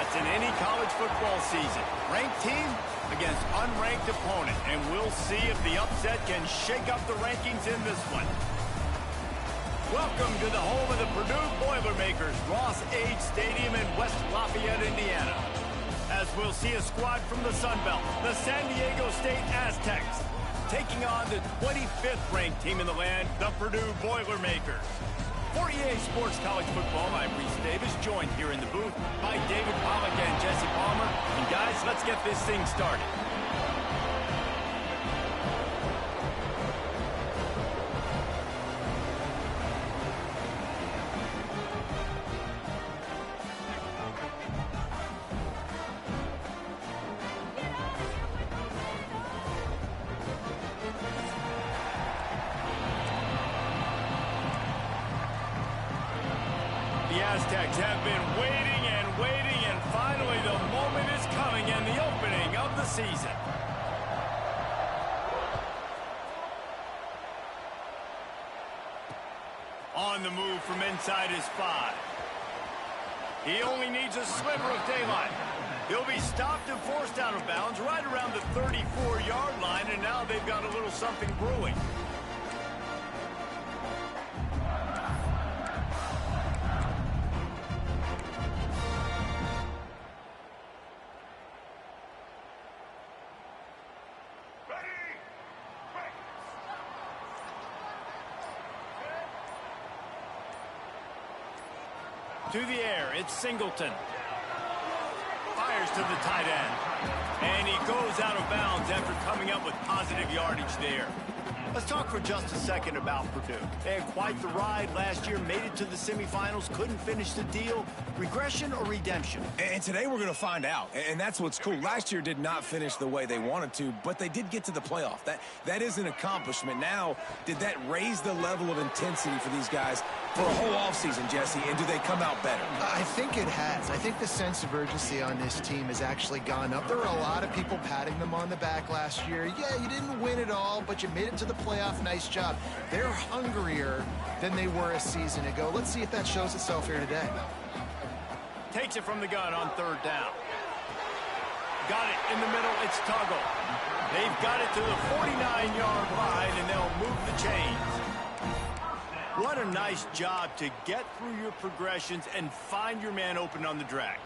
spots in any college football season. Ranked team against unranked opponent, and we'll see if the upset can shake up the rankings in this one. Welcome to the home of the Purdue Boilermakers, Ross Age Stadium in West Lafayette, Indiana. As we'll see a squad from the Sun Belt, the San Diego State Aztecs, taking on the 25th ranked team in the land, the Purdue Boilermakers. For EA Sports College Football, I'm Reese Davis, joined here in the booth by David Pollack and Jesse Palmer. And guys, let's get this thing started. The Aztecs have been waiting and finally the moment is coming and the opening of the season. On the move from inside his 5. He only needs a sliver of daylight. He'll be stopped and forced out of bounds right around the 34-yard line, and now they've got a little something brewing. To the air, it's Singleton. Fires to the tight end. And he goes out of bounds after coming up with positive yardage there. Let's talk for just a second about Purdue. They had quite the ride last year, made it to the semifinals, couldn't finish the deal. Regression or redemption? And today we're going to find out. And that's what's cool. Last year did not finish the way they wanted to, but they did get to the playoff. That is an accomplishment. Now, did that raise the level of intensity for these guys for a whole offseason, Jesse? And do they come out better? I think it has. I think the sense of urgency on this team has actually gone up. There were a lot of people patting them on the back last year. Yeah, you didn't win it all, but you made it to the playoff. Nice job. They're hungrier than they were a season ago. Let's see if that shows itself here today. Takes it from the gun on 3rd down. Got it in the middle. It's Tuggle. They've got it to the 49-yard line, and they'll move the chains. What a nice job to get through your progressions and find your man open on the drag.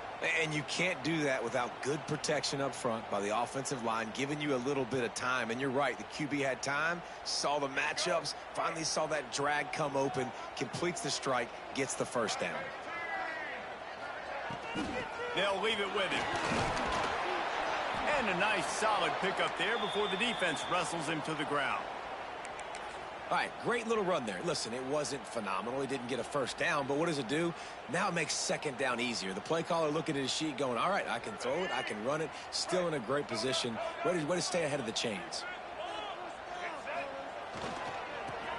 And you can't do that without good protection up front by the offensive line, giving you a little bit of time. And you're right, the QB had time, saw the matchups, finally saw that drag come open, completes the strike, gets the 1st down. They'll leave it with him. And a nice solid pickup there before the defense wrestles him to the ground. All right, great little run there. Listen, it wasn't phenomenal. He didn't get a 1st down, but what does it do? Now it makes 2nd down easier. The play caller looking at his sheet going, all right, I can throw it, I can run it, still in a great position. Way to stay ahead of the chains.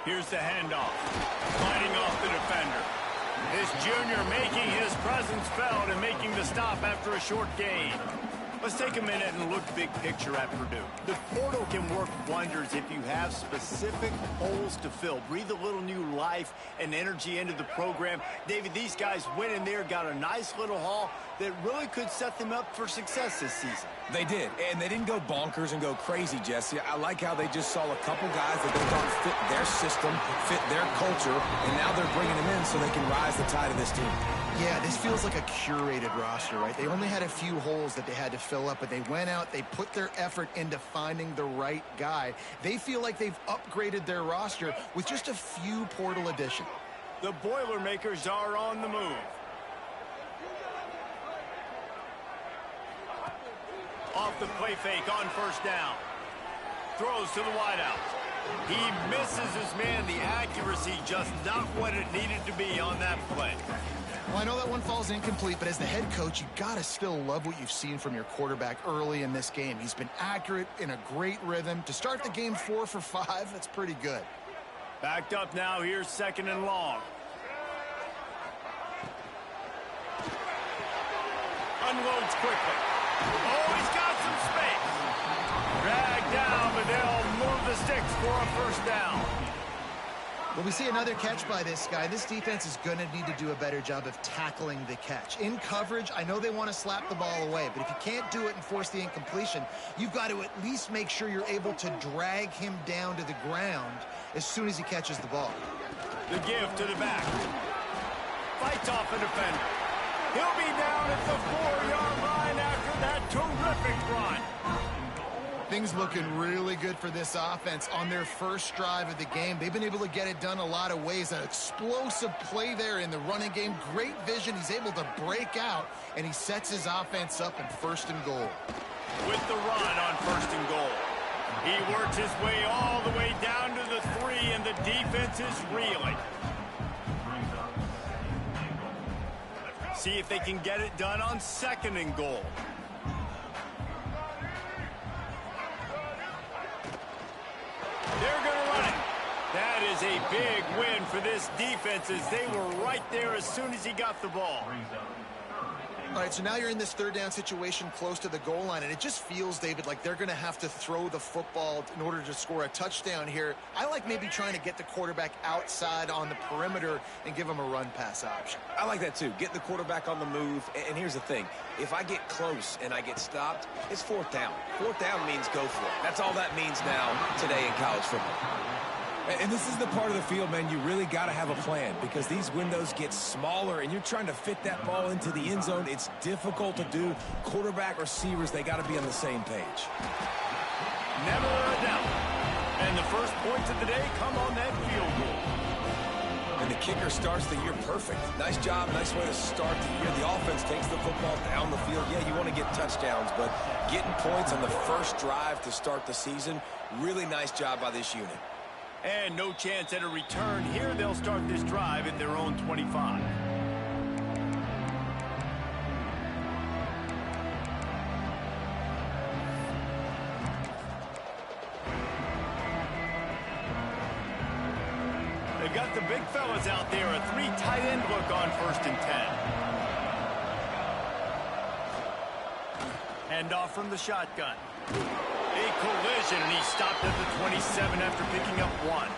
Here's the handoff. Fighting off the defender. This junior making his presence felt and making the stop after a short gain. Let's take a minute and look big picture at Purdue. The portal can work wonders if you have specific holes to fill. Breathe a little new life and energy into the program. David, these guys went in there, got a nice little haul that really could set them up for success this season. They did, and they didn't go bonkers and go crazy, Jesse. I like how they just saw a couple guys that they thought fit their system, fit their culture, and now they're bringing them in so they can rise the tide of this team. Yeah, this feels like a curated roster, right? They only had a few holes that they had to fill up, but they went out, they put their effort into finding the right guy. They feel like they've upgraded their roster with just a few portal additions. The Boilermakers are on the move. Off the play fake on 1st down. Throws to the wideout. He misses his man. The accuracy just not what it needed to be on that play. Well, I know that one falls incomplete, but as the head coach, you got to still love what you've seen from your quarterback early in this game. He's been accurate, in a great rhythm. To start the game 4 for 5, that's pretty good. Backed up now. Here's 2nd and long. Unloads quickly. Oh, he's got some space. Dragged down, but they'll move the sticks for a 1st down. Well, we see another catch by this guy. This defense is going to need to do a better job of tackling the catch. In coverage, I know they want to slap the ball away, but if you can't do it and force the incompletion, you've got to at least make sure you're able to drag him down to the ground as soon as he catches the ball. The give to the back. Fights off a defender. He'll be down at the 4-yard line after that terrific run. Things looking really good for this offense on their first drive of the game. They've been able to get it done a lot of ways. An explosive play there in the running game. Great vision. He's able to break out, and he sets his offense up in 1st and goal. With the run on 1st and goal. He works his way all the way down to the 3, and the defense is reeling. See if they can get it done on 2nd and goal. They're going to run it. That is a big win for this defense as they were right there as soon as he got the ball. All right, so now you're in this 3rd down situation close to the goal line, and it just feels, David, like they're going to have to throw the football in order to score a touchdown here. I like maybe trying to get the quarterback outside on the perimeter and give him a run-pass option. I like that too. Get the quarterback on the move. And here's the thing. If I get close and I get stopped, it's 4th down. 4th down means go for it. That's all that means now today in college football. And this is the part of the field, man, you really got to have a plan because these windows get smaller and you're trying to fit that ball into the end zone. It's difficult to do. Quarterback, receivers, they got to be on the same page. Never a doubt. And the first points of the day come on that field goal. And the kicker starts the year perfect. Nice job, nice way to start the year. The offense takes the football down the field. Yeah, you want to get touchdowns, but getting points on the first drive to start the season, really nice job by this unit. And no chance at a return here. They'll start this drive at their own 25. They got the big fellas out there. A 3 tight end look on 1st and 10. Hand off from the shotgun. A collision, and he stopped at the 27 after picking up 1.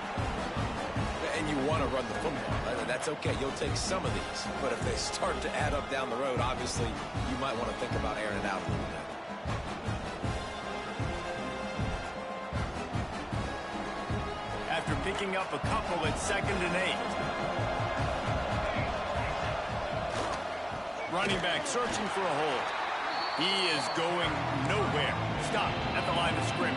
And you want to run the football. That's okay. You'll take some of these. But if they start to add up down the road, obviously, you might want to think about airing it out a little bit. After picking up a couple at 2nd and 8. Running back searching for a hole. He is going nowhere. Stop at the line of scrimmage.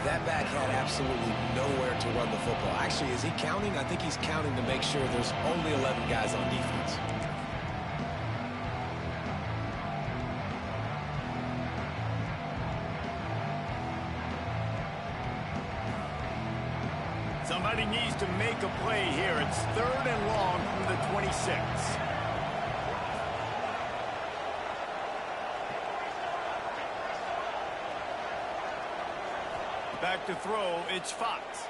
That back had absolutely nowhere to run the football. Actually, is he counting? I think he's counting to make sure there's only 11 guys on defense. Somebody needs to make a play here. It's 3rd and long from the 26. Back to throw, it's Fox.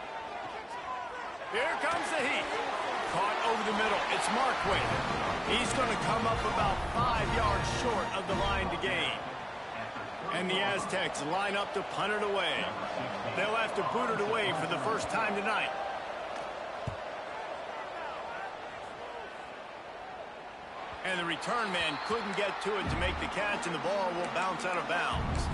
Here comes the heat. Caught over the middle, it's Markway. He's going to come up about 5 yards short of the line to gain. And the Aztecs line up to punt it away. They'll have to boot it away for the first time tonight. And the return man couldn't get to it to make the catch, and the ball will bounce out of bounds.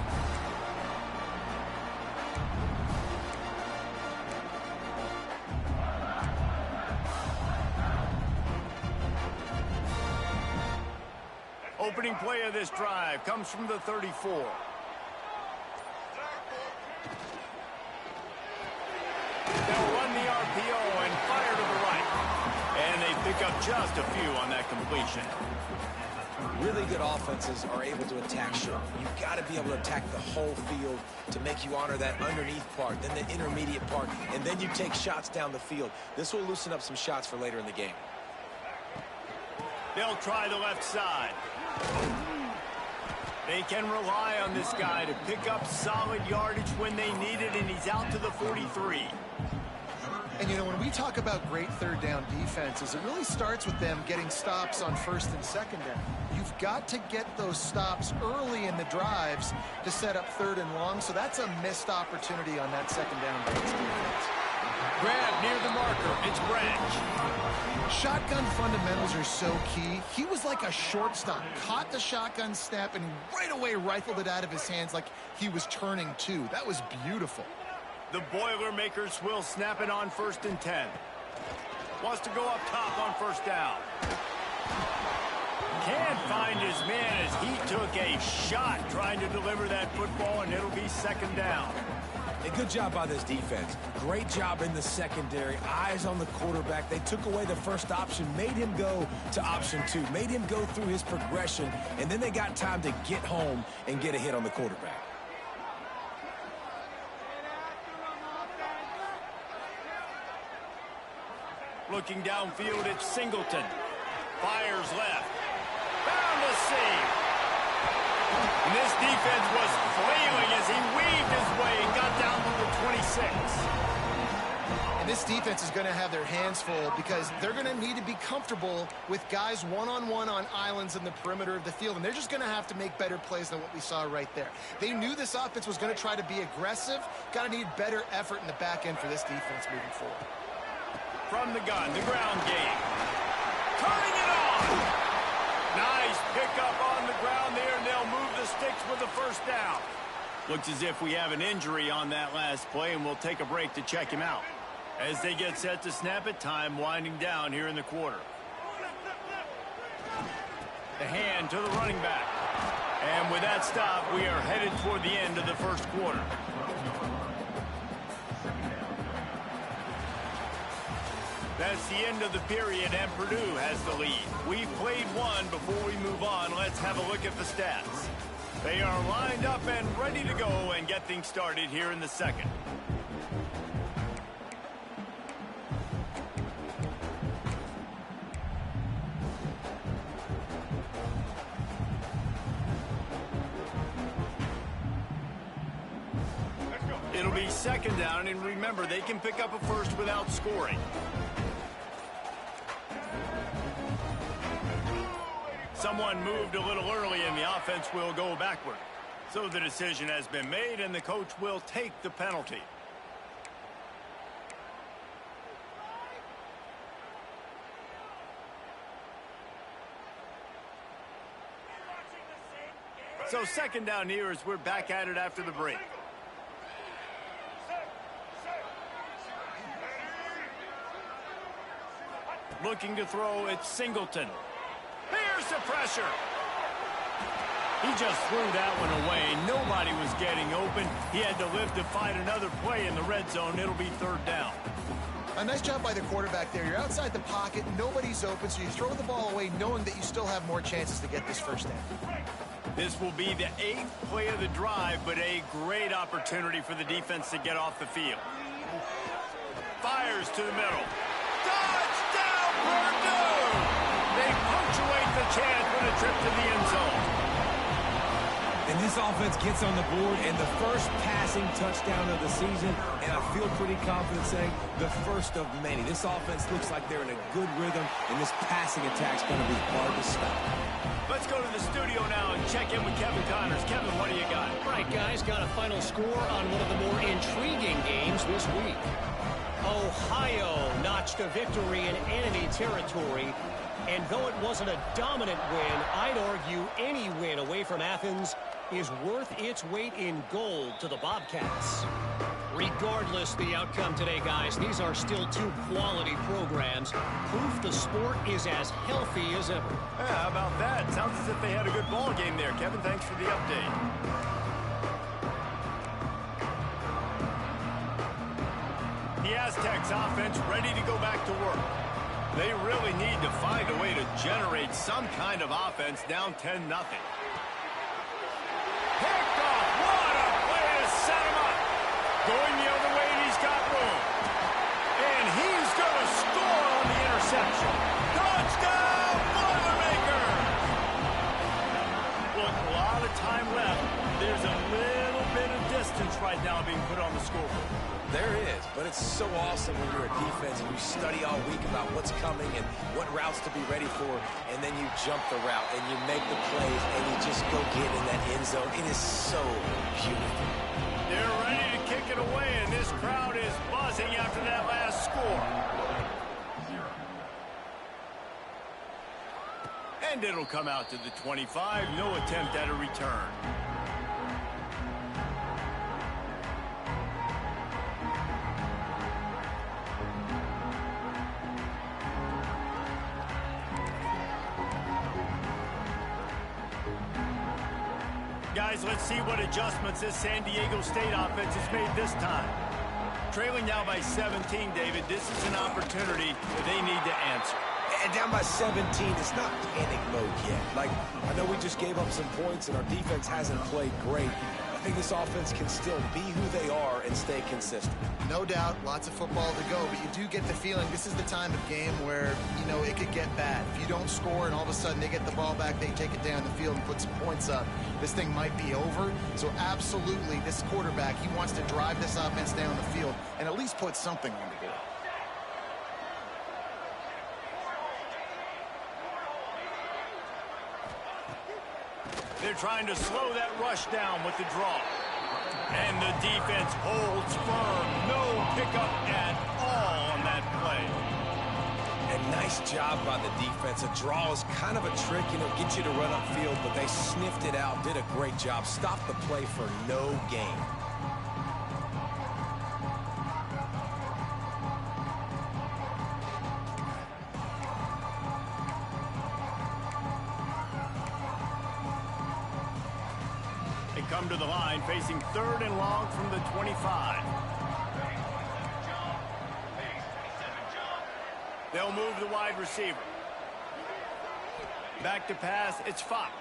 Opening play of this drive comes from the 34. They'll run the RPO and fire to the right. And they pick up just a few on that completion. Really good offenses are able to attack short. You've got to be able to attack the whole field to make you honor that underneath part, then the intermediate part, and then you take shots down the field. This will loosen up some shots for later in the game. They'll try the left side. They can rely on this guy to pick up solid yardage when they need it, and he's out to the 43. And, you know, when we talk about great 3rd down defenses, it really starts with them getting stops on 1st and 2nd down. You've got to get those stops early in the drives to set up 3rd and long, so that's a missed opportunity on that 2nd down by this defense. Grab near the marker. It's Branch. Shotgun fundamentals are so key. He was like a shortstop. Caught the shotgun snap and right away rifled it out of his hands like he was turning two. That was beautiful. The Boilermakers will snap it on 1st and 10. Wants to go up top on 1st down. Can't find his man as he took a shot trying to deliver that football, and it'll be 2nd down. A good job by this defense. Great job in the secondary. Eyes on the quarterback. They took away the first option, made him go to option 2, made him go through his progression, and then they got time to get home and get a hit on the quarterback. Looking downfield, it's Singleton. Fires left. Found a seam. And this defense was flailing as he weaved his way and got down to the 26. And this defense is going to have their hands full because they're going to need to be comfortable with guys one-on-one on islands in the perimeter of the field. And they're just going to have to make better plays than what we saw right there. They knew this offense was going to try to be aggressive. Got to need better effort in the back end for this defense moving forward. From the gun, the ground game. Turning it on. Nice pickup on the ground there, and they'll move the sticks with the 1st down. Looks as if we have an injury on that last play, and we'll take a break to check him out. As they get set to snap it, time winding down here in the quarter. The hand to the running back. And with that stop, we are headed toward the end of the 1st quarter. That's the end of the period, and Purdue has the lead. We've played one. Before we move on, let's have a look at the stats. They are lined up and ready to go and get things started here in the 2nd. It'll be 2nd down, and remember, they can pick up a first without scoring. Someone moved a little early, and the offense will go backward. So the decision has been made, and the coach will take the penalty. So 2nd down here as we're back at it after the break. Looking to throw, it's Singleton. Here's the pressure. He just threw that one away. Nobody was getting open. He had to live to fight another play in the red zone. It'll be 3rd down. A nice job by the quarterback there. You're outside the pocket. Nobody's open, so you throw the ball away knowing that you still have more chances to get this 1st down. This will be the 8th play of the drive, but a great opportunity for the defense to get off the field. Fires to the middle. Touchdown, Purdue! They punctuate the chance with a trip to the end zone. And this offense gets on the board, and the first passing touchdown of the season, and I feel pretty confident saying the first of many. This offense looks like they're in a good rhythm, and this passing attack's going to be hard to stop. Let's go to the studio now and check in with Kevin Connors. Kevin, what do you got? All right, guys, got a final score on one of the more intriguing games this week. Ohio notched a victory in enemy territory, and though it wasn't a dominant win, I'd argue any win away from Athens is worth its weight in gold to the Bobcats. Regardless the outcome today, guys, these are still 2 quality programs. Proof the sport is as healthy as ever. Yeah, how about that? Sounds as if they had a good ball game there. Kevin, thanks for the update. The Aztecs offense ready to go back to work. They really need to find a way to generate some kind of offense down 10-0. Picked off. What a play to set him up. Going the other way, and he's got room. And he's going to score on the interception. Touchdown, Boilermakers! Look, a lot of time left. There's a little bit of distance right now being put on the scoreboard. There is, but it's so awesome when you're a defense and you study all week about what's coming and what routes to be ready for, and then you jump the route and you make the plays and you just go get in that end zone. It is so beautiful. They're ready to kick it away, and this crowd is buzzing after that last And it'll come out to the 25. No attempt at a return. Guys, let's see what adjustments this San Diego State offense has made this time. Trailing now by 17, David. This is an opportunity that they need to answer. And down by 17, it's not panic mode yet. Like, I know we just gave up some points and our defense hasn't played great. I think this offense can still be who they are and stay consistent. No doubt, lots of football to go, but you do get the feeling this is the time of game where, you know, it could get bad. If you don't score and all of a sudden they get the ball back, they take it down the field and put some points up, this thing might be over. So absolutely, this quarterback, he wants to drive this offense down the field and at least put something on the board. They're trying to slow that rush down with the draw. And the defense holds firm. No pickup at all on that play. And nice job by the defense. A draw is kind of a trick, you know, get you to run upfield, but they sniffed it out, did a great job. Stopped the play for no gain. Come to the line, facing 3rd and long from the 25. They'll move the wide receiver. Back to pass, it's Fox.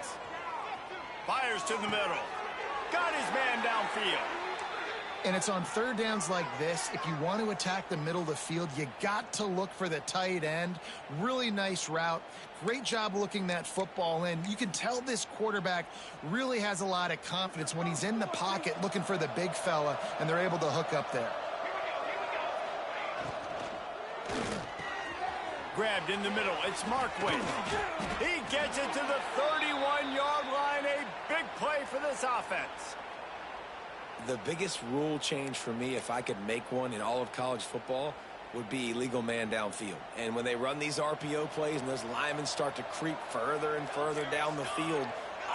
Fires to the middle. Got his man downfield. And it's on 3rd downs like this. If you want to attack the middle of the field, you got to look for the tight end. Really nice route. Great job looking that football in. You can tell this quarterback really has a lot of confidence when he's in the pocket looking for the big fella, and they're able to hook up there. Grabbed in the middle. It's Markway. He gets it to the 31-yard line. A big play for this offense. The biggest rule change for me, if I could make one in all of college football, would be illegal man downfield. And when they run these RPO plays and those linemen start to creep further and further down the field,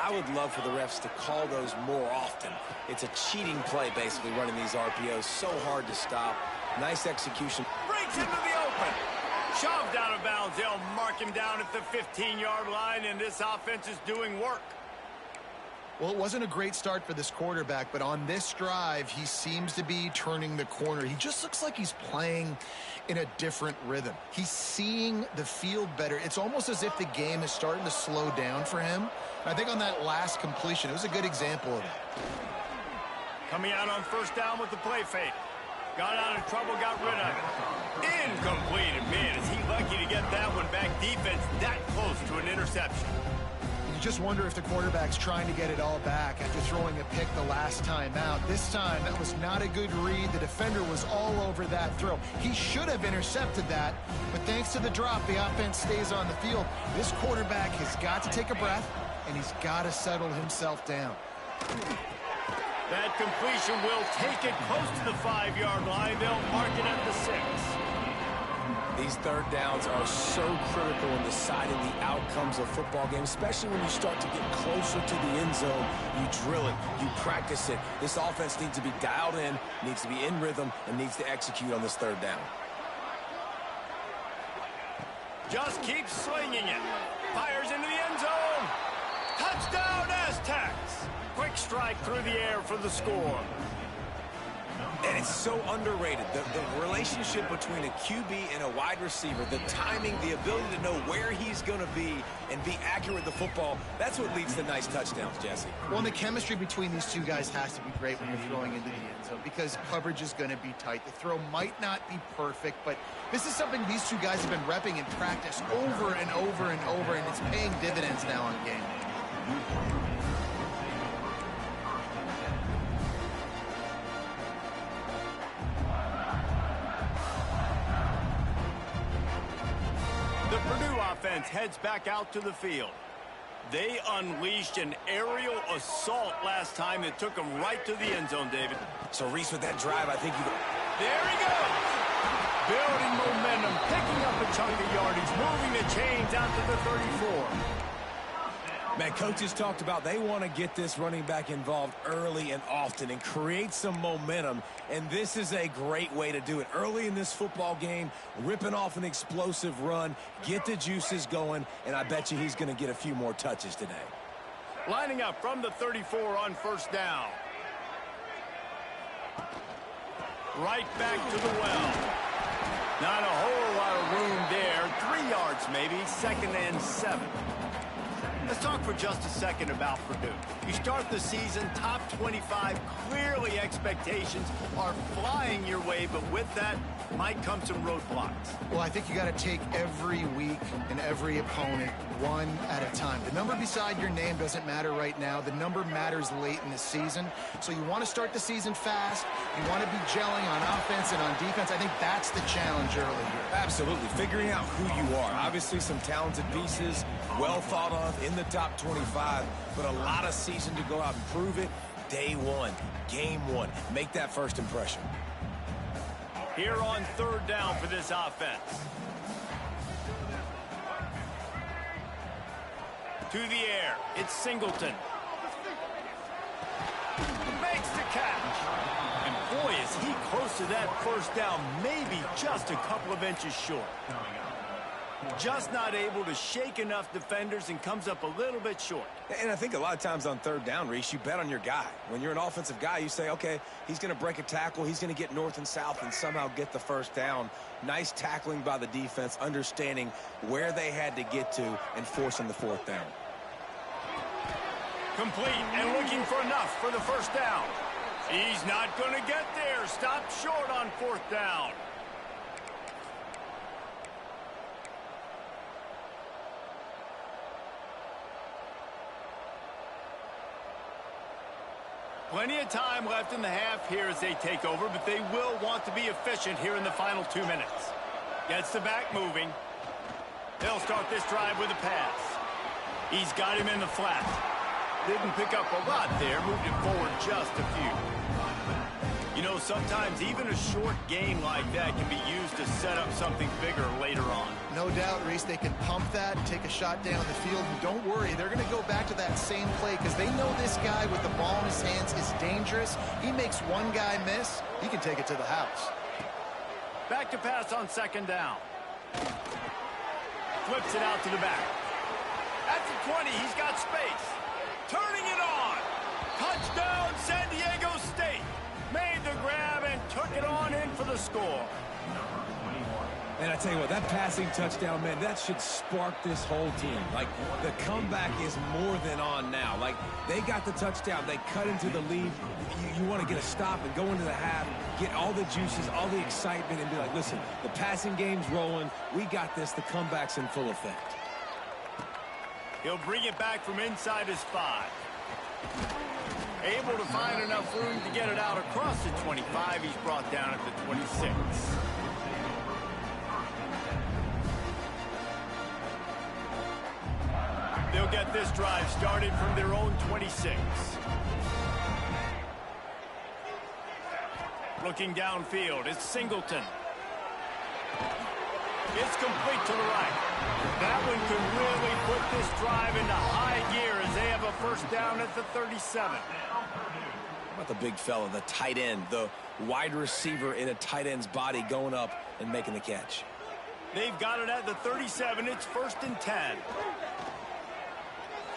I would love for the refs to call those more often. It's a cheating play, basically, running these RPOs. So hard to stop. Nice execution. Breaks into the open. Shoved out of bounds. They'll mark him down at the 15-yard line, and this offense is doing work. Well, it wasn't a great start for this quarterback, but on this drive, he seems to be turning the corner. He just looks like he's playing in a different rhythm. He's seeing the field better. It's almost as if the game is starting to slow down for him. I think on that last completion, it was a good example of that. Coming out on 1st down with the play fake. Got out of trouble, got rid of it. Incomplete. Man, is he lucky to get that one back. Defense that close to an interception. You just wonder if the quarterback's trying to get it all back after throwing a pick the last time out. This time, that was not a good read. The defender was all over that throw. He should have intercepted that, but thanks to the drop, the offense stays on the field. This quarterback has got to take a breath, and he's got to settle himself down. That completion will take it close to the 5-yard line. They'll mark it at the 6. These 3rd downs are so critical in deciding the outcomes of football games, especially when you start to get closer to the end zone. You drill it, you practice it. This offense needs to be dialed in, needs to be in rhythm, and needs to execute on this 3rd down. Just keep slinging it. Fires into the end zone. Touchdown, Aztecs. Quick strike through the air for the score. And it's so underrated. The relationship between a QB and a wide receiver, the timing, the ability to know where he's going to be and be accurate with the football, that's what leads to nice touchdowns, Jesse. Well, and the chemistry between these two guys has to be great when you're throwing into the end zone because coverage is going to be tight. The throw might not be perfect, but this is something these two guys have been repping in practice over and over and over, and it's paying dividends now on game. The Purdue offense heads back out to the field. They unleashed an aerial assault last time that took them right to the end zone, David. So, Reese, with that drive, I think you... There he goes! Building momentum, picking up a chunk of yardage, moving the chains out to the 34. Man, coaches talked about they want to get this running back involved early and often and create some momentum, and this is a great way to do it. Early in this football game, ripping off an explosive run, get the juices going, and I bet you he's going to get a few more touches today. Lining up from the 34 on first down. Right back to the well. Not a whole lot of room there. 3 yards maybe, 2nd and 7. Let's talk for just a second about Purdue. You start the season top 25. Clearly expectations are flying your way, but with that might come some roadblocks. Well, I think you got to take every week and every opponent one at a time. The number beside your name doesn't matter right now. The number matters late in the season. So you want to start the season fast. You want to be gelling on offense and on defense. I think that's the challenge early here. Absolutely. Figuring out who you are. Obviously some talented pieces, well thought of in the top 25, but a lot of season to go out and prove it. Day one, game one. Make that first impression. Here on 3rd down for this offense. To the air, it's Singleton. Makes the catch. And boy, is he close to that first down, maybe just a couple of inches short. Just not able to shake enough defenders and comes up a little bit short. And I think a lot of times on 3rd down, Reese, you bet on your guy. When you're an offensive guy, you say, okay, he's going to break a tackle. He's going to get north and south and somehow get the first down. Nice tackling by the defense, understanding where they had to get to and forcing the 4th down. Complete and looking for enough for the first down. He's not going to get there. Stopped short on 4th down. Plenty of time left in the half here as they take over, but they will want to be efficient here in the final 2 minutes. Gets the back moving. They'll start this drive with a pass. He's got him in the flat. Didn't pick up a lot there, moved it forward just a few. You know, sometimes even a short game like that can be used to set up something bigger later on. No doubt, Reese, they can pump that, take a shot down the field, and don't worry, they're going to go back to that same play because they know this guy with the ball in his hands is dangerous. He makes one guy miss, he can take it to the house. Back to pass on 2nd down. Flips it out to the back. At the 20, he's got space. Turning it on. Touchdown, San Diego State. Made the grab and took it on in for the score. And I tell you what, that passing touchdown, man, that should spark this whole team. Like, the comeback is more than on now. Like, they got the touchdown. They cut into the lead. You want to get a stop and go into the half, get all the juices, all the excitement, and be like, listen, the passing game's rolling. We got this. The comeback's in full effect. He'll bring it back from inside his 5. Able to find enough room to get it out across the 25. He's brought down at the 26. They'll get this drive started from their own 26. Looking downfield, it's Singleton. It's complete to the right. That one could really put this drive into high gear as they have a first down at the 37. How about the big fella, the tight end, the wide receiver in a tight end's body going up and making the catch? They've got it at the 37. It's 1st and 10.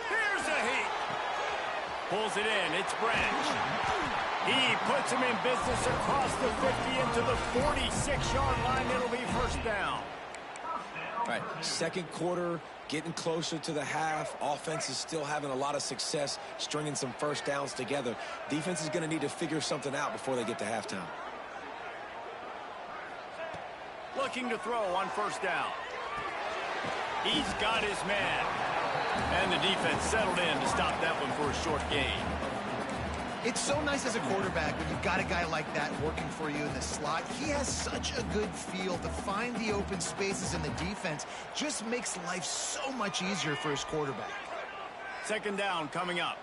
Here's a heat. Pulls it in. It's Branch. He puts him in business across the 50 into the 46-yard line. It'll be first down. All right, 2nd quarter, getting closer to the half. Offense is still having a lot of success stringing some first downs together. Defense is going to need to figure something out before they get to halftime. Looking to throw on first down. He's got his man. And the defense settled in to stop that one for a short gain. It's so nice as a quarterback when you've got a guy like that working for you in the slot. He has such a good feel to find the open spaces in the defense. Just makes life so much easier for his quarterback. 2nd down coming up.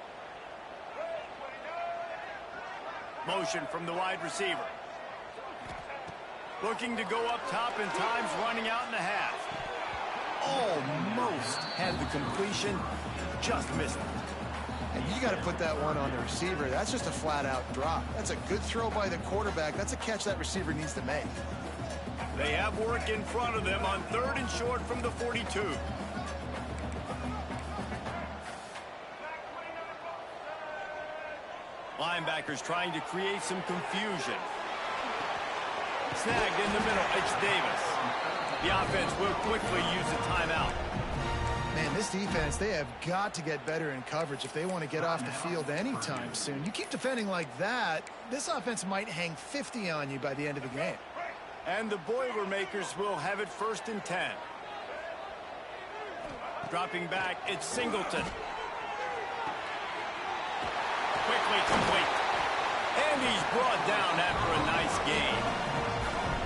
Motion from the wide receiver. Looking to go up top and time's running out in the half. almost had the completion, just missed it. And you got to put that one on the receiver. That's just a flat-out drop. That's a good throw by the quarterback. That's a catch that receiver needs to make. They have work in front of them on 3rd and short from the 42. Linebackers trying to create some confusion. Snagged in the middle, it's Davis. The offense will quickly use a timeout. Man, this defense, they have got to get better in coverage if they want to get off the field anytime soon. You keep defending like that, this offense might hang 50 on you by the end of the game. And the Boilermakers will have it 1st and 10. Dropping back, it's Singleton. Quickly complete. And he's brought down after a nice gain.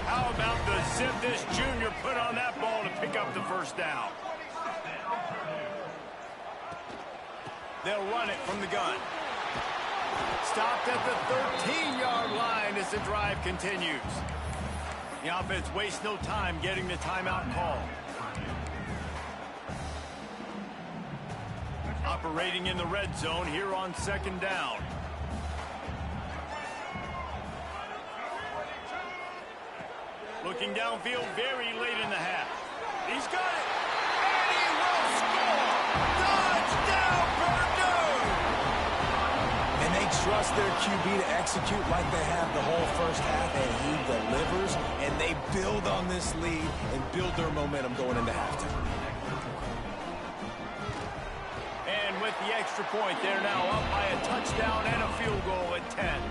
How about the zip this junior put on that ball to pick up the 1st down? They'll run it from the gun. Stopped at the 13-yard line as the drive continues. The offense wastes no time getting the timeout call. Operating in the red zone here on 2nd down. Looking downfield very late in the half. He's got it. And he will score. Touchdown, Purdue! And they trust their QB to execute like they have the whole 1st half, and he delivers, and they build on this lead and build their momentum going into halftime. And with the extra point, they're now up by a touchdown and a field goal at 10.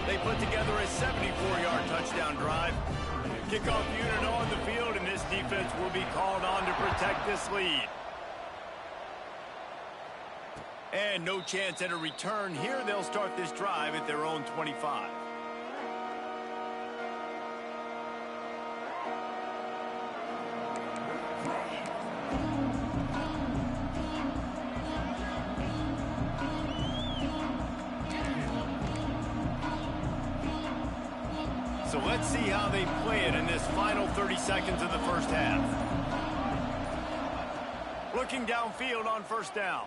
They put together a 74-yard touchdown drive. Kickoff unit on the field, and this defense will be called on to protect this lead. And no chance at a return here. They'll start this drive at their own 25. So let's see how they play it in this final 30 seconds of the 1st half. Looking downfield on 1st down.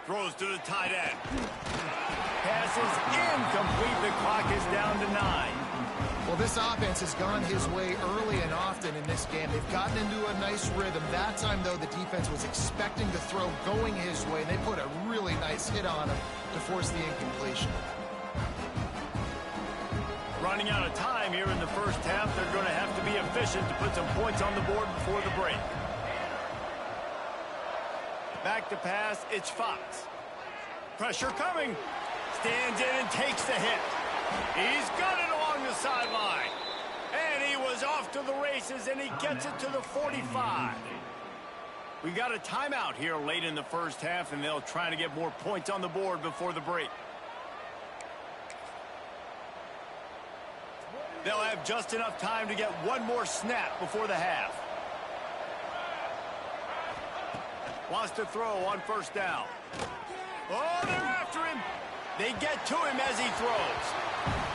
Throws to the tight end. Pass is incomplete. The clock is down to 9. Well, this offense has gone his way early and often in this game. They've gotten into a nice rhythm. That time, though, the defense was expecting the throw going his way. They put a really nice hit on him to force the incompletion. Running out of time here in the 1st half. They're going to have to be efficient to put some points on the board before the break. Back to pass, it's Fox. Pressure coming. Stands in and takes the hit. He's got it along the sideline. And he was off to the races, and he gets it to the 45. We got a timeout here late in the 1st half, and they'll try to get more points on the board before the break. They'll have just enough time to get one more snap before the half. Wants to throw on 1st down. Oh, they're after him. They get to him as he throws.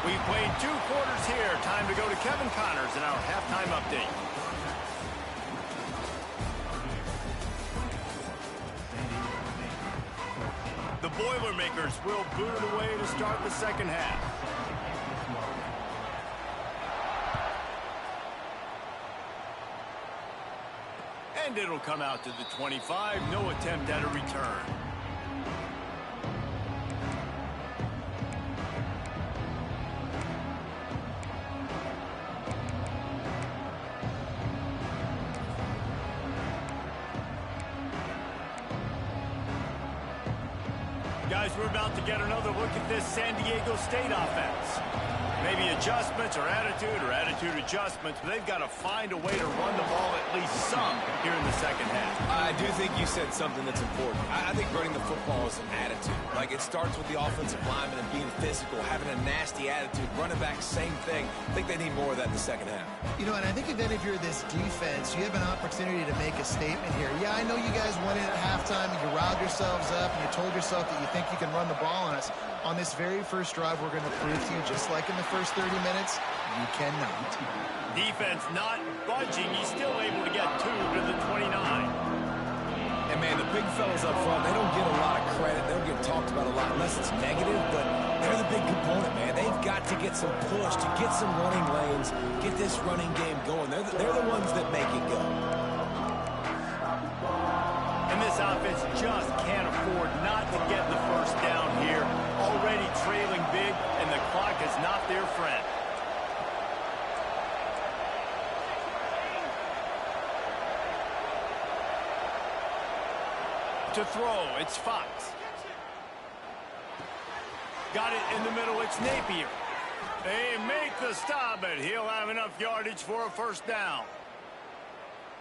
We've played 2 quarters here. Time to go to Kevin Connors in our halftime update. The Boilermakers will boot it away to start the 2nd half. And it'll come out to the 25. No attempt at a return. Guys, we're about to get another look at this San Diego State offense. Maybe adjustments or attitude adjustments, but they've got to find a way to run the ball at least some here in the 2nd half. I do think you said something that's important. I think running the football is an attitude. Like, it starts with the offensive lineman and being physical, having a nasty attitude. Running back, same thing. I think they need more of that in the 2nd half. You know, and I think then if you're this defense, you have an opportunity to make a statement here. Yeah, I know you guys went in at halftime and you riled yourselves up and you told yourself that you think you can run the ball on us. On this very first drive, we're going to prove to you, just like in the first 30 minutes, You cannot. Defense not budging. He's still able to get 2 to the 29. And, man, the big fellas up front, they don't get a lot of credit. They don't get talked about a lot unless it's negative, but they're the big component, man. They've got to get some push, to get some running lanes, get this running game going. They're the ones that make it go. And this offense just can't afford not to get the first down here. Already trailing big, and the clock is not their friend. To throw, it's Fox. Got it in the middle, it's Napier. They make the stop, but he'll have enough yardage for a first down.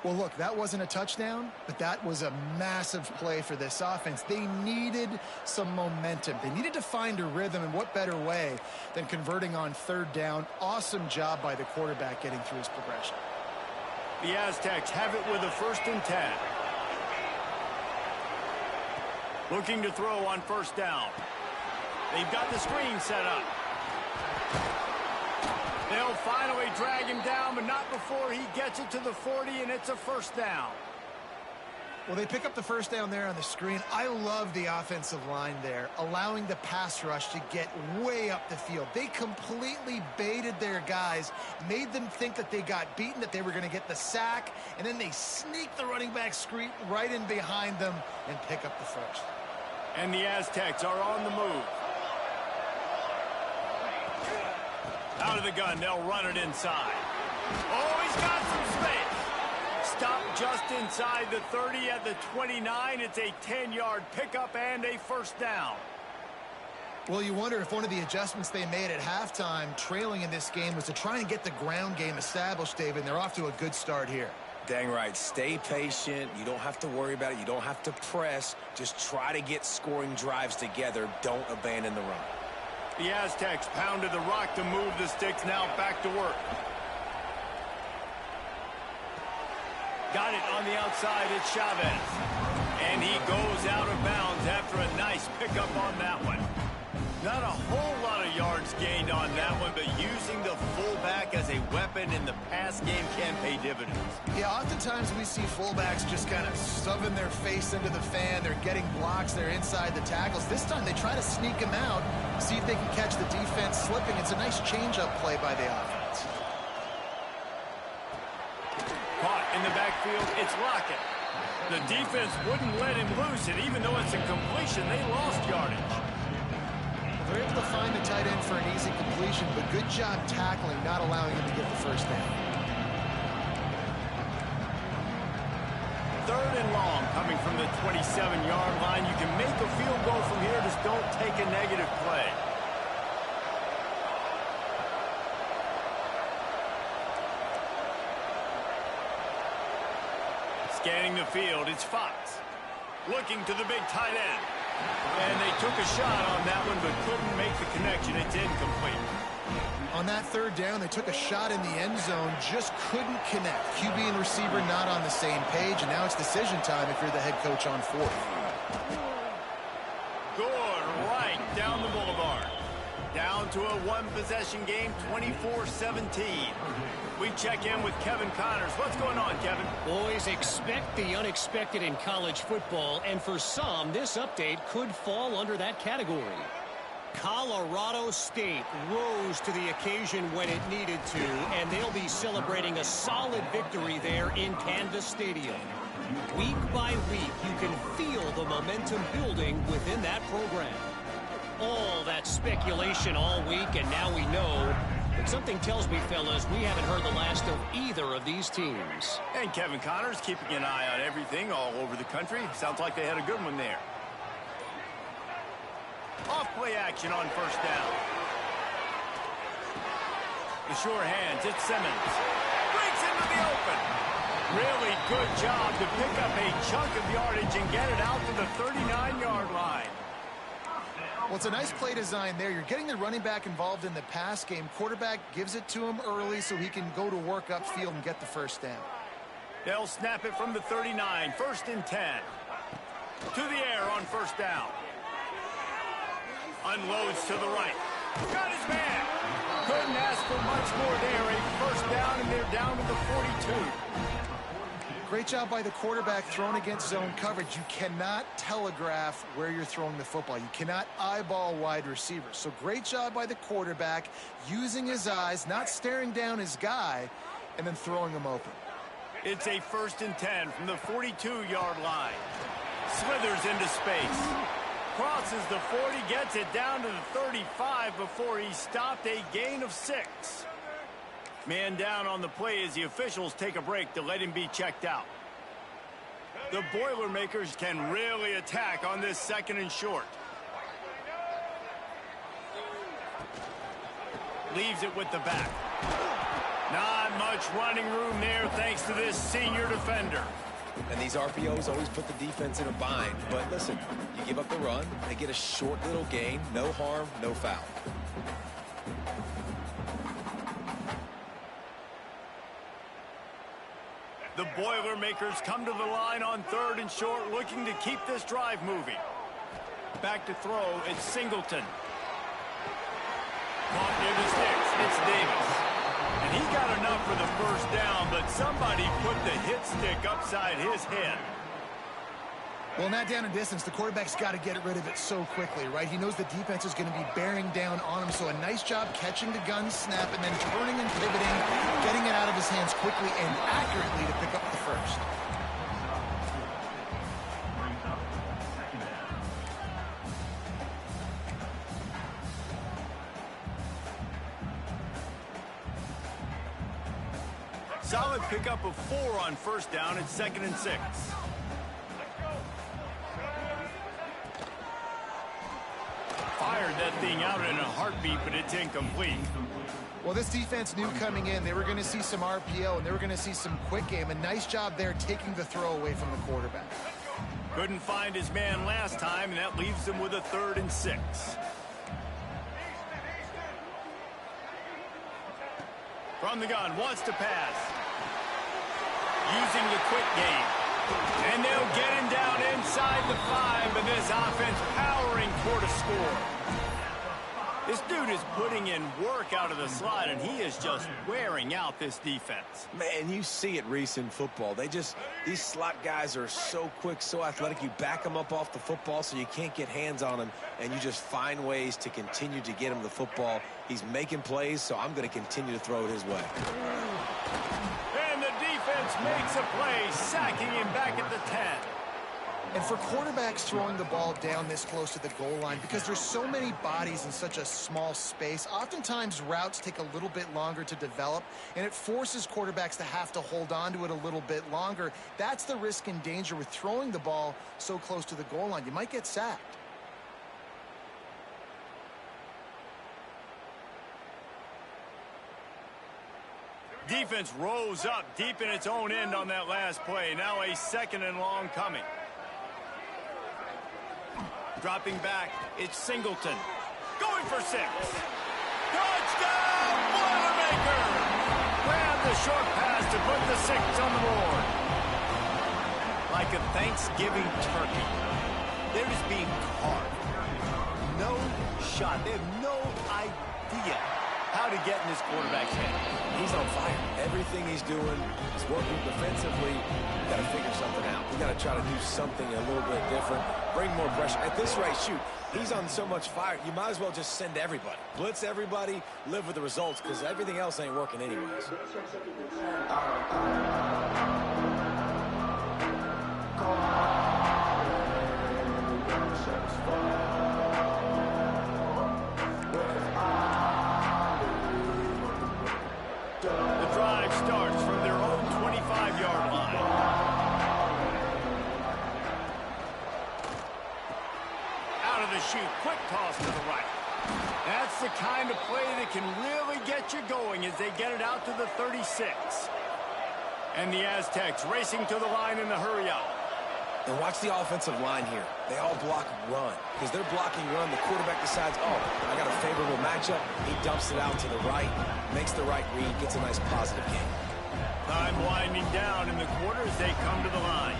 Well, look, that wasn't a touchdown, but that was a massive play for this offense. They needed some momentum. They needed to find a rhythm, and what better way than converting on third down. Awesome job by the quarterback getting through his progression. The Aztecs have it with a 1st and 10. Looking to throw on first down. They've got the screen set up. They'll finally drag him down, but not before he gets it to the 40, and it's a first down. Well, they pick up the first down there on the screen. I love the offensive line there, allowing the pass rush to get way up the field. They completely baited their guys, made them think that they got beaten, that they were going to get the sack, and then they sneak the running back screen right in behind them and pick up the first. And the Aztecs are on the move. Out of the gun, they'll run it inside. Oh, he's got some space. Stop just inside the 30 at the 29. It's a 10-yard pickup and a first down. Well, you wonder if one of the adjustments they made at halftime, trailing in this game, was to try and get the ground game established, David, and they're off to a good start here. Dang right. Stay patient. You don't have to worry about it. You don't have to press. Just try to get scoring drives together. Don't abandon the run. The Aztecs pounded the rock to move the sticks. Now back to work. Got it on the outside. It's Chavez. And he goes out of bounds after a nice pickup on that one. Not a whole lot of yards gained on that one, but using the fullback as a weapon in the pass game can pay dividends. Yeah, oftentimes we see fullbacks just kind of shoving their face into the fan. They're getting blocks. They're inside the tackles. This time they try to sneak him out, see if they can catch the defense slipping. It's a nice change-up play by the offense. Caught in the backfield, it's Lockett. The defense wouldn't let him loose, and even though it's a completion, they lost yardage. They're able to find the tight end for an easy completion, but good job tackling, not allowing him to get the first down. 3rd and long coming from the 27-yard line. You can make a field goal from here, just don't take a negative play. Scanning the field, it's Fox. Looking to the big tight end. And they took a shot on that one, but couldn't make the connection. It's incomplete. On that 3rd down, they took a shot in the end zone, just couldn't connect. QB and receiver not on the same page, and now it's decision time if you're the head coach on 4th. Good right down the boulevard. Down to a one-possession game, 24-17. We check in with Kevin Connors. What's going on, Kevin? Boys, expect the unexpected in college football, and for some, this update could fall under that category. Colorado State rose to the occasion when it needed to, and they'll be celebrating a solid victory there in Canvas Stadium. Week by week, you can feel the momentum building within that program. All that speculation all week, and now we know. But something tells me, fellas, we haven't heard the last of either of these teams. And Kevin Connors keeping an eye on everything all over the country. Sounds like they had a good one there. Off-play action on first down. The sure hands, it's Simmons. Breaks into the open. Really good job to pick up a chunk of yardage and get it out to the 39-yard line. Well, it's a nice play design there. You're getting the running back involved in the pass game. Quarterback gives it to him early so he can go to work upfield and get the first down. They'll snap it from the 39. 1st and 10. To the air on first down. Unloads to the right. Got his man. couldn't ask for much more there. A first down, and they're down to the 42. Great job by the quarterback throwing against zone coverage. You cannot telegraph where you're throwing the football. You cannot eyeball wide receivers. So great job by the quarterback using his eyes, not staring down his guy, and then throwing him open. It's a 1st and 10 from the 42-yard line. Slithers into space. Crosses the 40, gets it down to the 35 before he stopped, a gain of 6. Man down on the play as the officials take a break to let him be checked out. The Boilermakers can really attack on this 2nd and short. Leaves it with the back. Not much running room there thanks to this senior defender. And these RPOs always put the defense in a bind. But listen, you give up the run, they get a short little gain, no harm, no foul. The Boilermakers come to the line on 3rd and short, looking to keep this drive moving. Back to throw, it's Singleton. Caught near the sticks, it's Davis. And he got enough for the 1st down, but somebody put the hit stick upside his head. Well, not down in distance. The quarterback's got to get rid of it so quickly, right? He knows the defense is going to be bearing down on him. So a nice job catching the gun snap and then turning and pivoting, getting it out of his hands quickly and accurately to pick up the 1st. Solid pickup of 4 on 1st down. It's 2nd and 6. Fired that thing out in a heartbeat, but it's incomplete. Well, this defense knew coming in they were going to see some RPO and they were going to see some quick game. A nice job there taking the throw away from the quarterback. Couldn't find his man last time, and that leaves him with a 3rd and 6. From the gun, wants to pass. Using the quick game. And they'll get him down inside the 5, but this offense powering toward a score. This dude is putting in work out of the slot, and he is just wearing out this defense. Man, you see it, Reese, in football. These slot guys are so quick, so athletic. You back them up off the football so you can't get hands on them, and you just find ways to continue to get him the football. He's making plays, so I'm going to continue to throw it his way. And the defense makes a play, sacking him back at the 10. And for quarterbacks throwing the ball down this close to the goal line, because there's so many bodies in such a small space, oftentimes routes take a little bit longer to develop, and it forces quarterbacks to have to hold on to it a little bit longer. That's the risk and danger with throwing the ball so close to the goal line. You might get sacked. Defense rose up deep in its own end on that last play. Now a 2nd and long coming. Dropping back, it's Singleton. Going for 6. Touchdown, Boilermaker! Grab the short pass to put the 6 on the board. Like a Thanksgiving turkey. They're just being carved. No shot. They have no idea how to get in this quarterback's head. He's on fire. Everything he's doing is working defensively. We got to figure something out. We got to try to do something a little bit different. Bring more pressure. At this rate, shoot, he's on so much fire. You might as well just send everybody. Blitz everybody, live with the results, because everything else ain't working anyways. The drive starts from their own 25-yard line. Out of the chute, quick toss to the right. That's the kind of play that can really get you going as they get it out to the 36. And the Aztecs racing to the line in the hurry-up. And watch the offensive line here. They all block run. Because they're blocking run, the quarterback decides, oh, I got a favorable matchup. He dumps it out to the right, makes the right read, gets a nice positive gain. Time winding down in the quarter as they come to the line.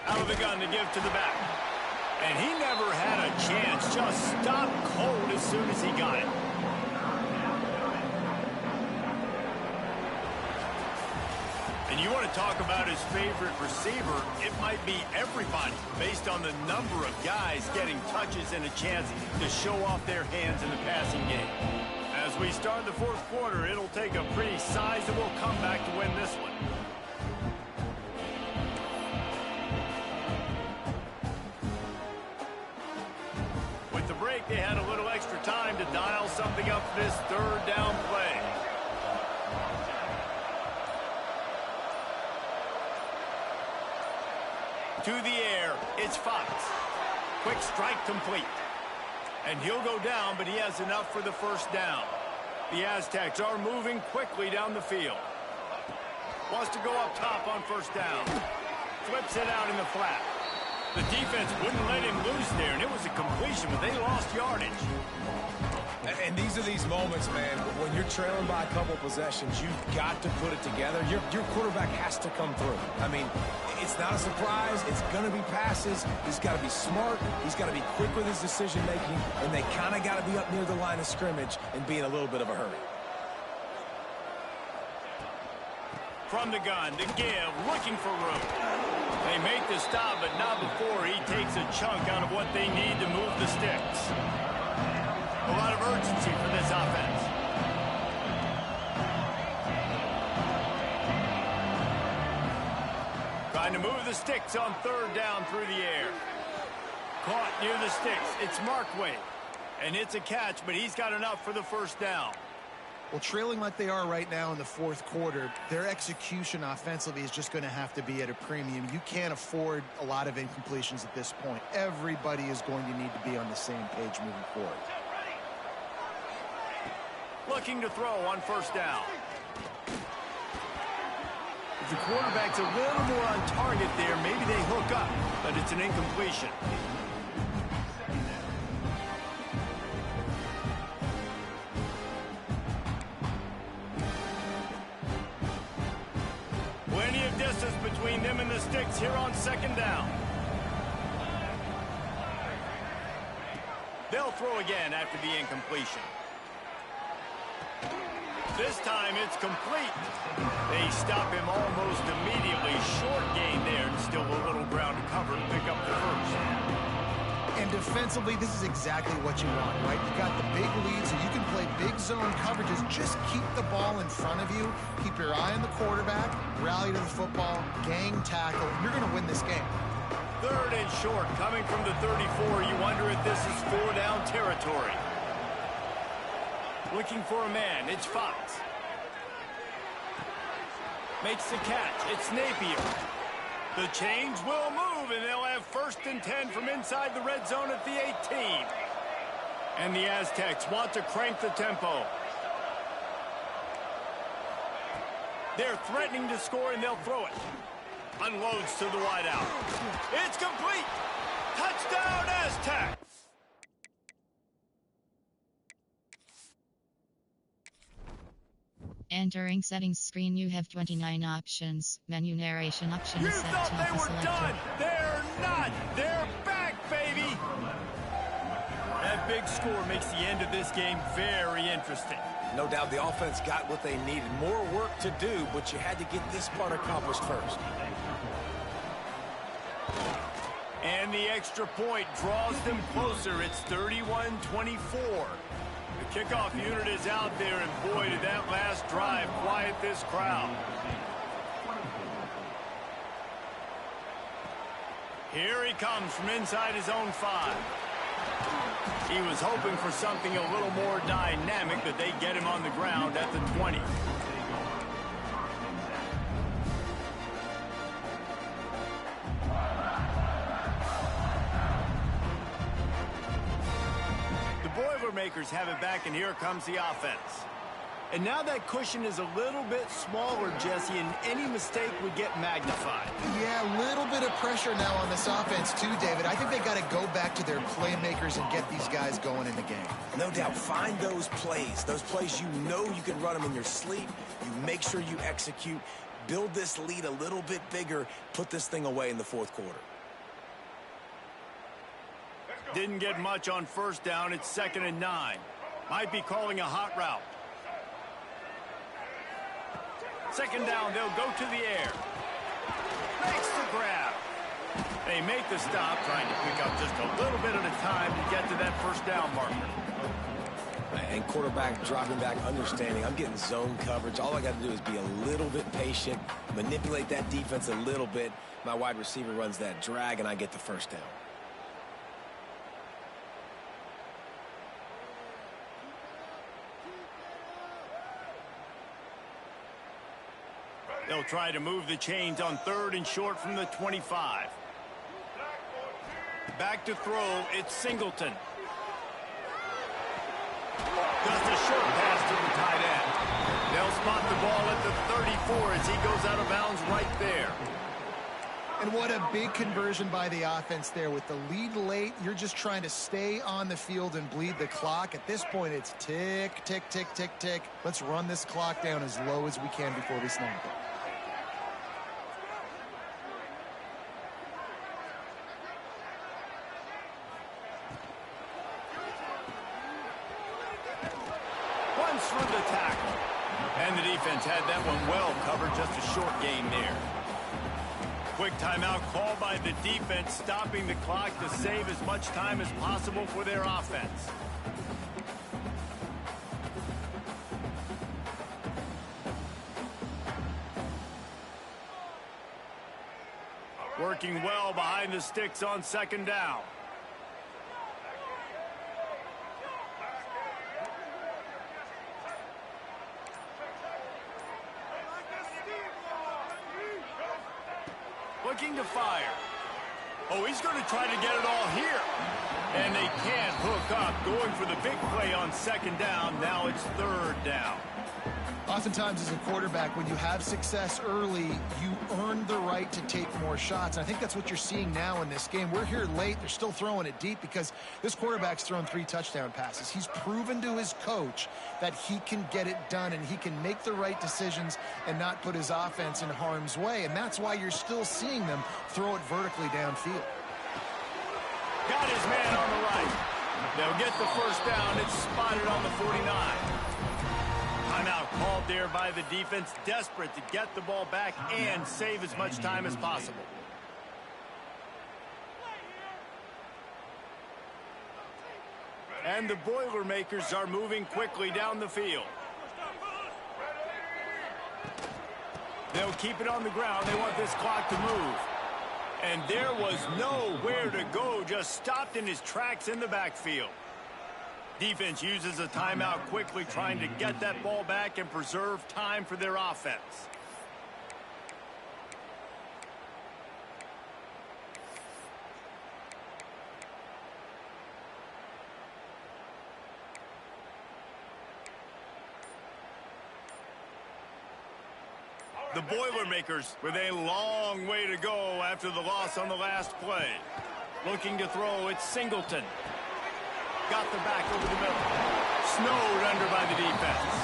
Out of the gun to give to the back. And he never had a chance. Just stopped cold soon as he got it. And you want to talk about his favorite receiver, it might be everybody based on the number of guys getting touches and a chance to show off their hands in the passing game. As we start the fourth quarter, it'll take a pretty sizable comeback to win this one. With the break, they had a little extra time to dial something up for this third down play. To the air, it's Fox. Quick strike complete. And he'll go down, but he has enough for the first down. The Aztecs are moving quickly down the field. Wants to go up top on first down. Flips it out in the flat. The defense wouldn't let him loose there, and it was a completion, but they lost yardage. And these are these moments, man, when you're trailing by a couple possessions, you've got to put it together. Your quarterback has to come through. I mean, it's not a surprise. It's going to be passes. He's got to be smart. He's got to be quick with his decision-making, and they kind of got to be up near the line of scrimmage and be in a little bit of a hurry. From the gun, to give, looking for room. They make the stop, but not before he takes a chunk out of what they need to move the sticks. A lot of urgency for this offense. Trying to move the sticks on third down through the air. Caught near the sticks. It's Markway. And it's a catch, but he's got enough for the first down. Well, trailing like they are right now in the fourth quarter, their execution offensively is just going to have to be at a premium. You can't afford a lot of incompletions at this point. Everybody is going to need to be on the same page moving forward. Looking to throw on first down. If the quarterback's a little more on target there, maybe they hook up, but it's an incompletion. Plenty of distance between them and the sticks here on second down. They'll throw again after the incompletion. This time it's complete. They stop him almost immediately. Short gain there, and still a little ground to cover to pick up the first. And defensively, this is exactly what you want, right? You got the big lead, so you can play big zone coverages. Just keep the ball in front of you. Keep your eye on the quarterback. Rally to the football. Gang tackle. You're going to win this game. Third and short, coming from the 34. You wonder if this is four-down territory. Looking for a man. It's Fox. Makes the catch. It's Napier. The chains will move, and they'll have first and 10 from inside the red zone at the 18. And the Aztecs want to crank the tempo. They're threatening to score, and they'll throw it. Unloads to the wideout. It's complete. Touchdown, Aztecs. Entering settings screen, you have 29 options. Menu narration option You is set thought to they auto were done. They're not. They're back, baby. That big score makes the end of this game very interesting. No doubt the offense got what they needed. More work to do, but you had to get this part accomplished first. And the extra point draws them closer. It's 31-24. The kickoff unit is out there, and boy, did that last drive quiet this crowd. Here he comes from inside his own 5. He was hoping for something a little more dynamic, but they get him on the ground at the 20. Boilermakers have it back, and here comes the offense. And now that cushion is a little bit smaller, Jesse, and any mistake would get magnified. Yeah, a little bit of pressure now on this offense too, David. I think they got to go back to their playmakers and get these guys going in the game. No doubt. Find those plays you know you can run them in your sleep. You make sure you execute. Build this lead a little bit bigger. Put this thing away in the fourth quarter. Didn't get much on first down. It's 2nd and 9. Might be calling a hot route. 2nd down, they'll go to the air. Makes the grab. They make the stop, trying to pick up just a little bit at a time to get to that first down marker. And quarterback dropping back, understanding I'm getting zone coverage. All I got to do is be a little bit patient, manipulate that defense a little bit. My wide receiver runs that drag, and I get the first down. They'll try to move the chains on 3rd and short from the 25. Back to throw, it's Singleton. Just a short pass to the tight end. They'll spot the ball at the 34 as he goes out of bounds right there. And what a big conversion by the offense there. With the lead late, you're just trying to stay on the field and bleed the clock. At this point, it's tick, tick, tick, tick, tick. Let's run this clock down as low as we can before we snap it. Through the tackle. And the defense had that one well covered, just a short gain there. Quick timeout called by the defense, stopping the clock to save as much time as possible for their offense. Working well behind the sticks on 2nd down. Looking to fire. Oh, he's going to try to get it all here. And they can't hook up. Going for the big play on 2nd down. Now it's 3rd down. Oftentimes as a quarterback, when you have success early, you earn the right to take more shots. And I think that's what you're seeing now in this game. We're here late. They're still throwing it deep because this quarterback's thrown 3 touchdown passes. He's proven to his coach that he can get it done and he can make the right decisions and not put his offense in harm's way. And that's why you're still seeing them throw it vertically downfield. Got his man on the right. They'll get the first down. It's spotted on the 49. Timeout called there by the defense, desperate to get the ball back and save as much time as possible. And the Boilermakers are moving quickly down the field. They'll keep it on the ground. They want this clock to move. And there was nowhere to go, just stopped in his tracks in the backfield. Defense uses a timeout quickly, trying to get that ball back and preserve time for their offense. The Boilermakers with a long way to go after the loss on the last play. Looking to throw, it's Singleton. Got the back over the middle. Snowed under by the defense.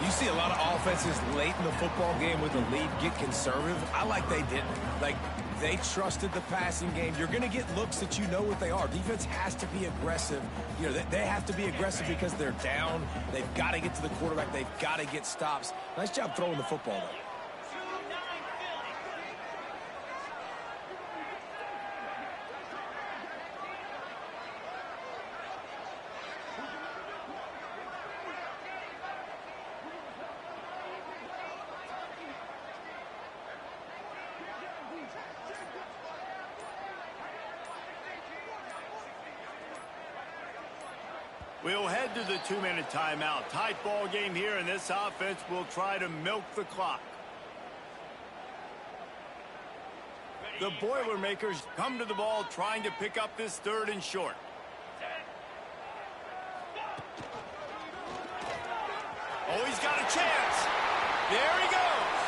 You see a lot of offenses late in the football game with the lead get conservative. I like they didn't. Like, they trusted the passing game. You're going to get looks that you know what they are. Defense has to be aggressive. You know, they have to be aggressive because they're down. They've got to get to the quarterback. They've got to get stops. Nice job throwing the football, though. We'll head to the 2-minute timeout. Tight ball game here, and this offense will try to milk the clock. The Boilermakers come to the ball trying to pick up this 3rd and short. Oh, he's got a chance. There he goes.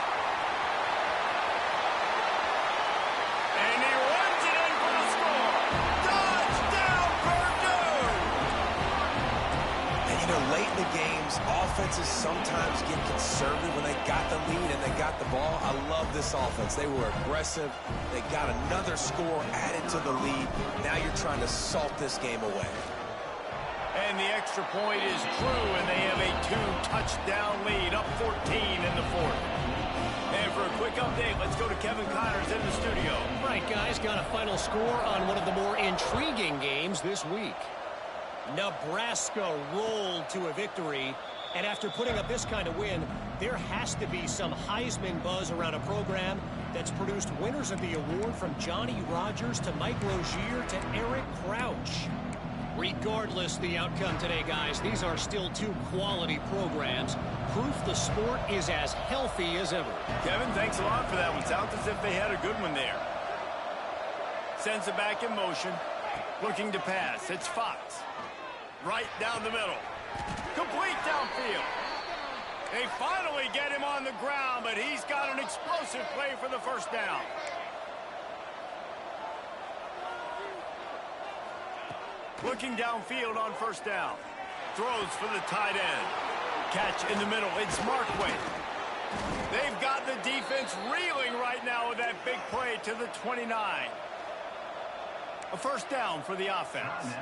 And he runs it in for the score. Touchdown, Purdue! You know, late in the games, offenses sometimes get conservative when they got the lead and they got the ball. I love this offense. They were aggressive. They got another score added to the lead. Now you're trying to salt this game away. And the extra point is true, and they have a 2-touchdown lead, up 14 in the fourth. And for a quick update, let's go to Kevin Connors in the studio. Right, guys, got a final score on one of the more intriguing games this week. Nebraska rolled to a victory, and after putting up this kind of win, there has to be some Heisman buzz around a program that's produced winners of the award from Johnny Rodgers to Mike Rozier to Eric Crouch. Regardless the outcome today, guys, these are still two quality programs. Proof the sport is as healthy as ever. Kevin, thanks a lot for that one. Sounds as if they had a good one there. Sends it back in motion. Looking to pass. It's Fox. Right down the middle. Complete downfield. They finally get him on the ground, but he's got an explosive play for the first down. Looking downfield on first down. Throws for the tight end. Catch in the middle. It's Markway. They've got the defense reeling right now with that big play to the 29. A first down for the offense.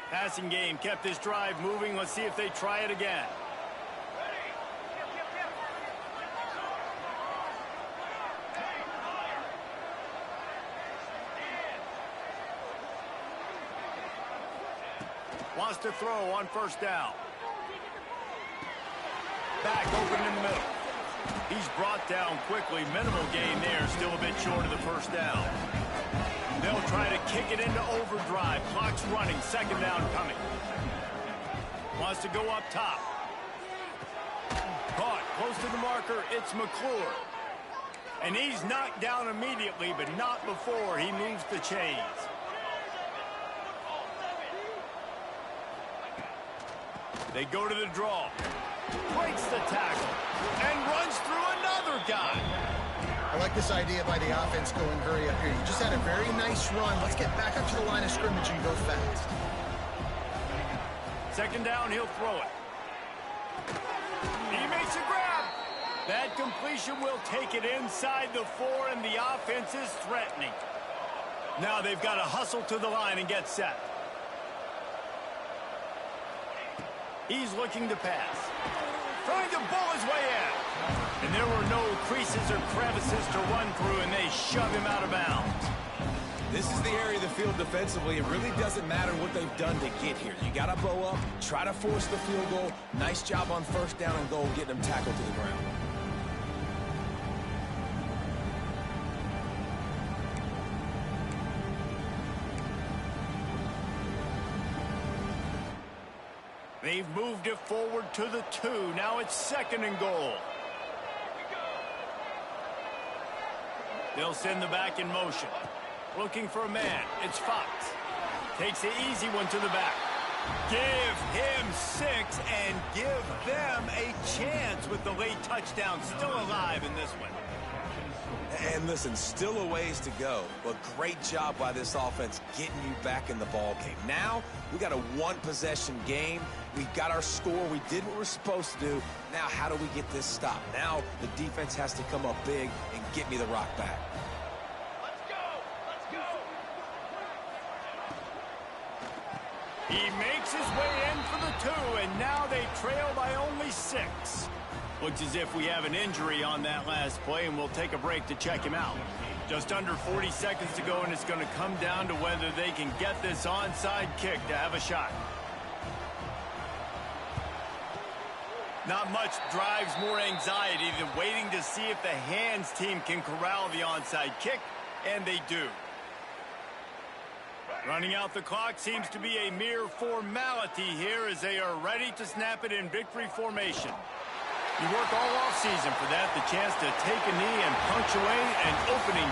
Passing game kept this drive moving. Let's see if they try it again. Wants to throw on first down. Back open in the middle. He's brought down quickly. Minimal gain there. Still a bit short of the first down. They'll try to kick it into overdrive. Clock's running. Second down coming. Wants to go up top. Caught close to the marker. It's McClure. And he's knocked down immediately, but not before he moves the chains. They go to the draw. Breaks the tackle. And runs through another guy. I like this idea by the offense going hurry up here. You just had a very nice run. Let's get back up to the line of scrimmage and go fast. Second down, he'll throw it. He makes a grab. That completion will take it inside the 4, and the offense is threatening. Now they've got to hustle to the line and get set. He's looking to pass. Trying to bull his way in. And there were no creases or crevices to run through, and they shove him out of bounds. This is the area of the field defensively. It really doesn't matter what they've done to get here. You got to bow up, try to force the field goal. Nice job on first down and goal, getting them tackled to the ground. They've moved it forward to the 2. Now it's second and goal. They'll send the back in motion. Looking for a man. It's Fox. Takes the easy one to the back. Give him 6 and give them a chance with the late touchdown. Still alive in this one. And listen, still a ways to go, but great job by this offense getting you back in the ball game. Now, we got a one-possession game. We got our score. We did what we're supposed to do. Now, how do we get this stopped? Now, the defense has to come up big and get me the rock back. Let's go! Let's go! He makes his way in for the 2, and now they trail by only 6. Looks as if we have an injury on that last play, and we'll take a break to check him out. Just under 40 seconds to go, and it's going to come down to whether they can get this onside kick to have a shot. Not much drives more anxiety than waiting to see if the hands team can corral the onside kick, and they do. Running out the clock seems to be a mere formality here as they are ready to snap it in victory formation. You work all offseason for that, the chance to take a knee and punctuate an opening victory.